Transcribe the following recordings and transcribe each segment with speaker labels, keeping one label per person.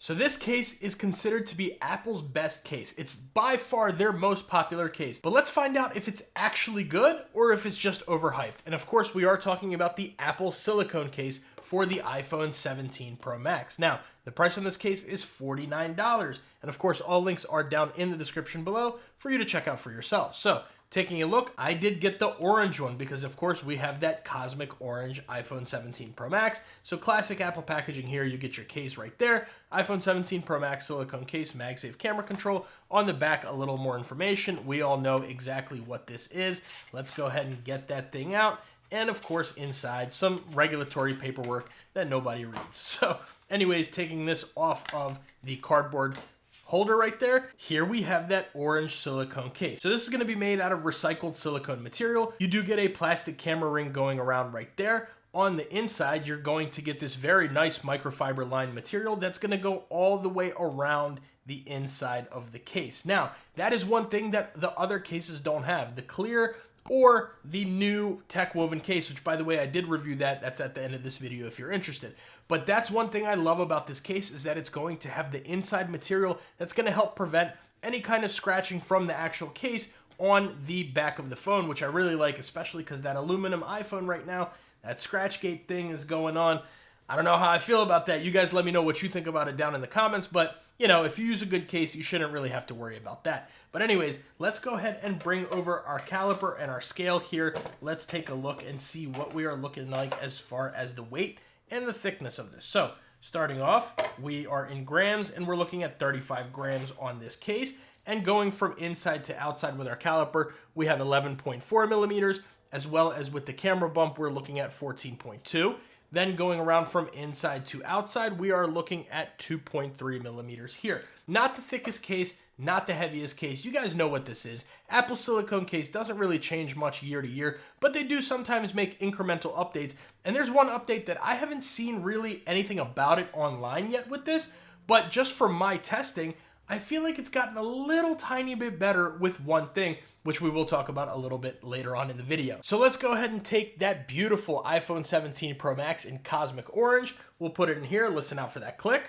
Speaker 1: So this case is considered to be Apple's best case. It's by far their most popular case. But let's find out if it's actually good or if it's just overhyped. And of course, we are talking about the Apple Silicone case for the iPhone 17 Pro Max. Now, the price on this case is $49. And of course, all links are down in the description below for you to check out for yourself. So, taking a look, I did get the orange one because of course we have that cosmic orange iPhone 17 Pro Max. So classic Apple packaging here, you get your case right there. iPhone 17 Pro Max silicone case, Magsafe camera control. On the back, a little more information. We all know exactly what this is. Let's go ahead and get that thing out. And of course inside, some regulatory paperwork that nobody reads. So anyways, taking this off of the cardboard holder right there, here we have that orange silicone case. So this is going to be made out of recycled silicone material. You do get a plastic camera ring going around right there. On the inside, you're going to get this very nice microfiber lined material that's going to go all the way around the inside of the case. Now, that is one thing that the other cases don't have. The clear or the new tech woven case, which by the way, I did review that. That's at the end of this video if you're interested. But that's one thing I love about this case is that it's going to have the inside material that's going to help prevent any kind of scratching from the actual case on the back of the phone, which I really like, especially because that aluminum iPhone right now, that Scratchgate thing is going on. I don't know how I feel about that. You guys let me know what you think about it down in the comments, but you know, if you use a good case, you shouldn't really have to worry about that. But anyways, let's go ahead and bring over our caliper and our scale here. Let's take a look and see what we are looking like as far as the weight and the thickness of this. So starting off, we are in grams and we're looking at 35 grams on this case. And going from inside to outside with our caliper, we have 11.4 millimeters, as well as with the camera bump, we're looking at 14.2. Then going around from inside to outside, we are looking at 2.3 millimeters here. Not the thickest case, not the heaviest case. You guys know what this is. Apple silicone case doesn't really change much year to year, but they do sometimes make incremental updates. And there's one update that I haven't seen really anything about it online yet with this, but just from my testing, I feel like it's gotten a little tiny bit better with one thing, which we will talk about a little bit later on in the video. So let's go ahead and take that beautiful iPhone 17 Pro Max in Cosmic Orange. We'll put it in here. Listen out for that click.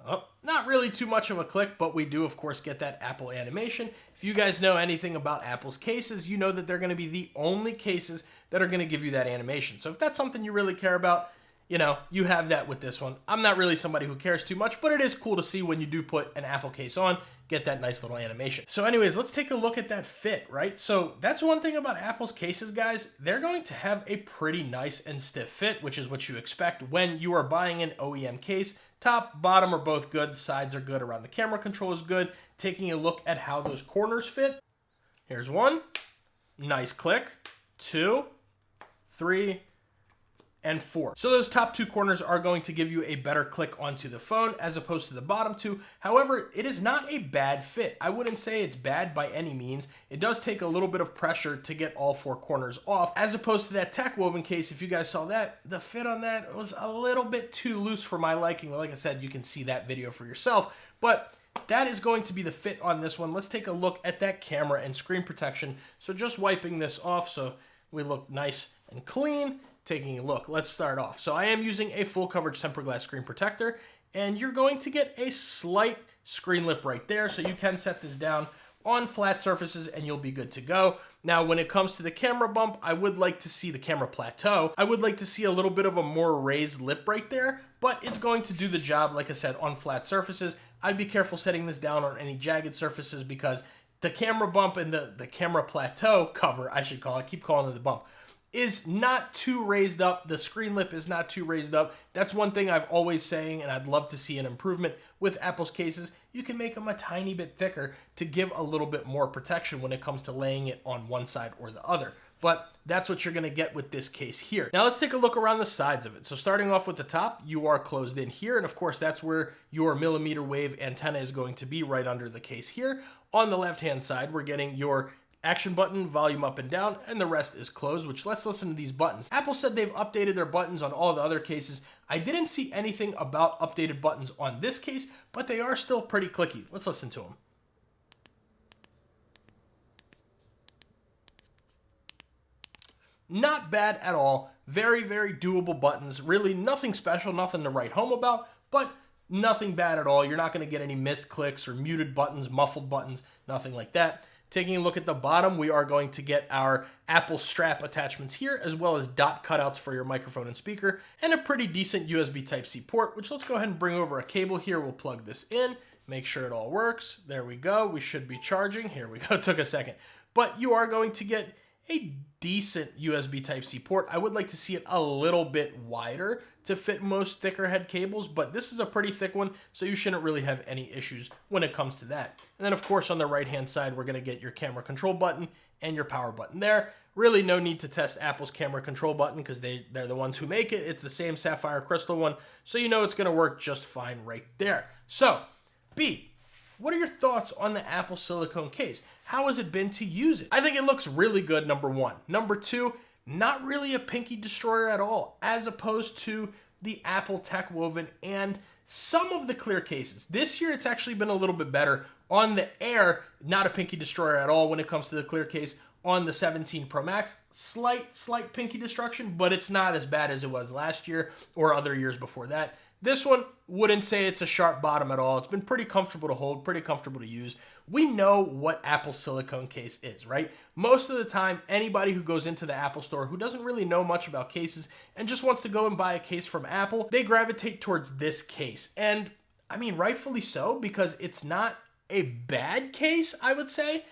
Speaker 1: Oh, not really too much of a click, but we do, of course, get that Apple animation. If you guys know anything about Apple's cases, you know that they're going to be the only cases that are going to give you that animation. So if that's something you really care about, you know, you have that with this one. I'm not really somebody who cares too much, but it is cool to see when you do put an Apple case on, get that nice little animation. So anyways, let's take a look at that fit, right? So that's one thing about Apple's cases, guys. They're going to have a pretty nice and stiff fit, which is what you expect when you are buying an OEM case. Top, bottom are both good. Sides are good. Around the camera control is good. Taking a look at how those corners fit. Here's one. Nice click. 2, 3, and 4. So those top two corners are going to give you a better click onto the phone as opposed to the bottom two. However, it is not a bad fit. I wouldn't say it's bad by any means. It does take a little bit of pressure to get all 4 corners off, as opposed to that tech woven case. If you guys saw that, the fit on that was a little bit too loose for my liking. Like I said, you can see that video for yourself, but that is going to be the fit on this one. Let's take a look at that camera and screen protection. So just wiping this off so we look nice and clean. Taking a look, let's start off. So I am using a full coverage tempered glass screen protector, and you're going to get a slight screen lip right there. So you can set this down on flat surfaces and you'll be good to go. Now, when it comes to the camera bump, I would like to see the camera plateau. I would like to see a little bit of a more raised lip right there, but it's going to do the job, like I said, on flat surfaces. I'd be careful setting this down on any jagged surfaces because the camera bump and the camera plateau cover, I should call it, keep calling it the bump, is not too raised up. The screen lip is not too raised up. That's one thing I've always saying, and I'd love to see an improvement with Apple's cases. You can make them a tiny bit thicker to give a little bit more protection when it comes to laying it on one side or the other. But that's what you're going to get with this case here. Now let's take a look around the sides of it. So starting off with the top, you are closed in here. And of course, that's where your millimeter wave antenna is going to be, right under the case here. On the left-hand side, we're getting your action button, volume up and down, and the rest is closed, which let's listen to these buttons. Apple said they've updated their buttons on all the other cases. I didn't see anything about updated buttons on this case, but they are still pretty clicky. Let's listen to them. Not bad at all. Very, very doable buttons. Really nothing special, nothing to write home about, but Nothing bad at all. You're not going to get any missed clicks or muted buttons, muffled buttons, nothing like that. Taking a look at the bottom, we are going to get our Apple strap attachments here, as well as dot cutouts for your microphone and speaker, and a pretty decent USB Type-C port, which let's go ahead and bring over a cable here. We'll plug this in, make sure it all works. There we go. We should be charging. Here we go. It took a second. But you are going to get a decent USB Type-C port. I would like to see it a little bit wider to fit most thicker head cables, but this is a pretty thick one, so you shouldn't really have any issues when it comes to that. And then of course on the right-hand side, we're gonna get your camera control button and your power button there. Really no need to test Apple's camera control button because they're the ones who make it. It's the same sapphire crystal one, so you know it's gonna work just fine right there. So, B, what are your thoughts on the Apple Silicone case? How has it been to use it? I think it looks really good, number one. Number two, not really a pinky destroyer at all, as opposed to the Apple Tech Woven and some of the clear cases. This year, it's actually been a little bit better. On the Air, not a pinky destroyer at all when it comes to the clear case. On the 17 Pro Max, slight pinky destruction, but it's not as bad as it was last year or other years before that. This one, wouldn't say it's a sharp bottom at all. It's been pretty comfortable to hold, pretty comfortable to use. We know what Apple's silicone case is, right? Most of the time, anybody who goes into the Apple store who doesn't really know much about cases and just wants to go and buy a case from Apple, they gravitate towards this case. And I mean, rightfully so, because it's not a bad case, I would say,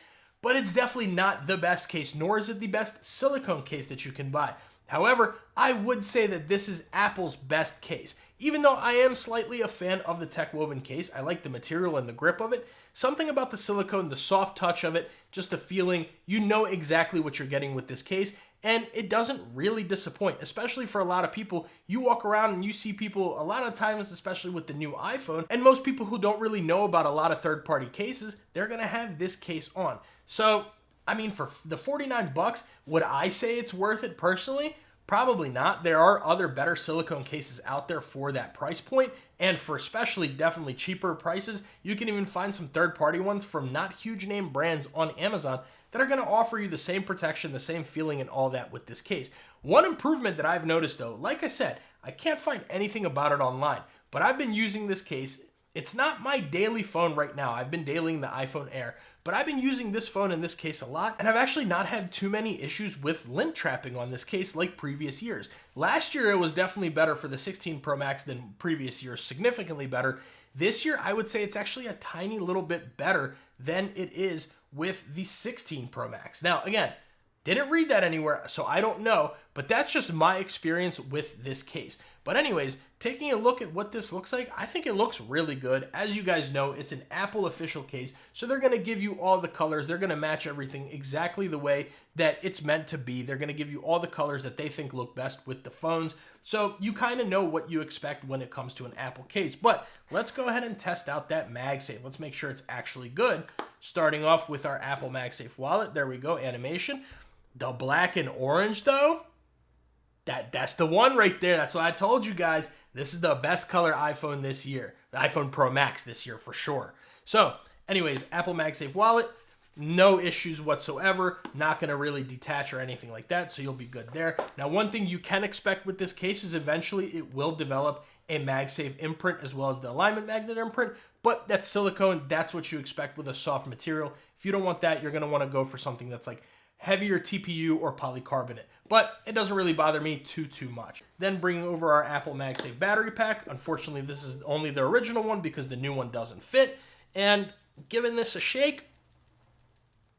Speaker 1: but it's definitely not the best case, nor is it the best silicone case that you can buy. However, I would say that this is Apple's best case. Even though I am slightly a fan of the Tech Woven case, I like the material and the grip of it. Something about the silicone, the soft touch of it, just the feeling, you know exactly what you're getting with this case, and it doesn't really disappoint, especially for a lot of people. You walk around and you see people, a lot of times, especially with the new iPhone, and most people who don't really know about a lot of third-party cases, they're gonna have this case on. So, I mean, for the 49 bucks, would I say it's worth it personally? Probably not. There are other better silicone cases out there for that price point, and for especially definitely cheaper prices. You can even find some third-party ones from not huge name brands on Amazon that are going to offer you the same protection, the same feeling, and all that with this case. One improvement that I've noticed though, like I said, I can't find anything about it online, but I've been using this case. It's not my daily phone right now. I've been dailying the iPhone Air, but I've been using this phone in this case a lot, and I've actually not had too many issues with lint trapping on this case like previous years. Last year, it was definitely better for the 16 Pro Max than previous years, significantly better. This year, I would say it's actually a tiny little bit better than it is with the 16 Pro Max. Now, again, didn't read that anywhere, so I don't know, but that's just my experience with this case. But anyways, taking a look at what this looks like, I think it looks really good. As you guys know, it's an Apple official case, so they're going to give you all the colors. They're going to match everything exactly the way that it's meant to be. They're going to give you all the colors that they think look best with the phones. So you kind of know what you expect when it comes to an Apple case. But let's go ahead and test out that Magsafe. Let's make sure it's actually good. Starting off with our Apple Magsafe wallet. There we go, animation. The black and orange though, that's the one right there. That's what I told you guys. This is the best color iPhone this year. The iPhone Pro Max this year for sure. So anyways, Apple Magsafe wallet, no issues whatsoever. Not going to really detach or anything like that, so you'll be good there. Now, one thing you can expect with this case is eventually it will develop a Magsafe imprint as well as the alignment magnet imprint, but that's silicone. That's what you expect with a soft material. If you don't want that, you're going to want to go for something that's like heavier TPU or polycarbonate, but it doesn't really bother me too much. Then bringing over our Apple Magsafe battery pack. Unfortunately, this is only the original one because the new one doesn't fit, and giving this a shake,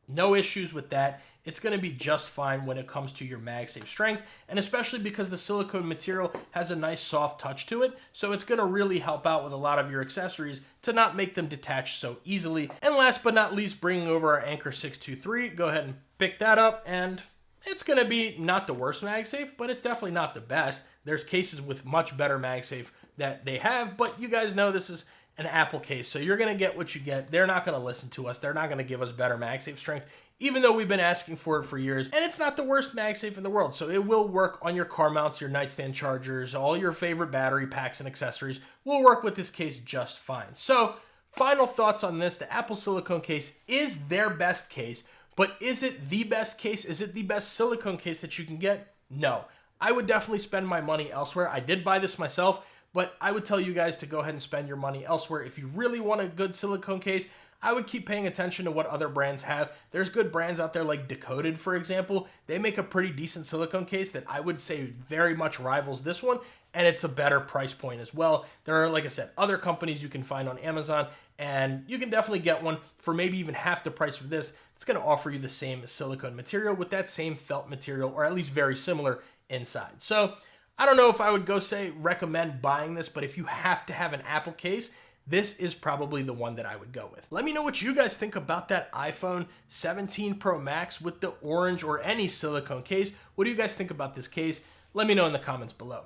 Speaker 1: no issues with that. It's going to be just fine when it comes to your Magsafe strength, and especially because the silicone material has a nice soft touch to it, so it's going to really help out with a lot of your accessories to not make them detach so easily. And last but not least, bringing over our Anker 623, go ahead and pick that up, and it's going to be not the worst Magsafe, but it's definitely not the best. There's cases with much better Magsafe that they have, but you guys know this is an Apple case, so you're going to get what you get. They're not going to listen to us. They're not going to give us better Magsafe strength, even though we've been asking for it for years. And it's not the worst Magsafe in the world, so it will work on your car mounts, your nightstand chargers, all your favorite battery packs and accessories will work with this case just fine. So, final thoughts on this. The Apple silicone case is their best case, but is it the best case? Is it the best silicone case that you can get? No. I would definitely spend my money elsewhere. I did buy this myself, but I would tell you guys to go ahead and spend your money elsewhere. If you really want a good silicone case, I would keep paying attention to what other brands have. There's good brands out there like Decoded, for example. They make a pretty decent silicone case that I would say very much rivals this one, and it's a better price point as well. There are, like I said, other companies you can find on Amazon, and you can definitely get one for maybe even half the price of this. It's going to offer you the same silicone material with that same felt material, or at least very similar inside. So I don't know if I would go say recommend buying this, but if you have to have an Apple case, this is probably the one that I would go with. Let me know what you guys think about that iPhone 17 Pro Max with the orange or any silicone case. What do you guys think about this case? Let me know in the comments below.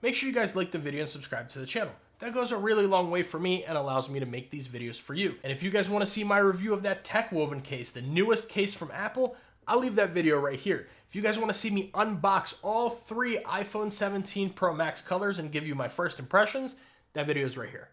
Speaker 1: Make sure you guys like the video and subscribe to the channel. That goes a really long way for me and allows me to make these videos for you. And if you guys want to see my review of that tech woven case, the newest case from Apple, I'll leave that video right here. If you guys want to see me unbox all 3 iPhone 17 Pro Max colors and give you my first impressions, that video is right here.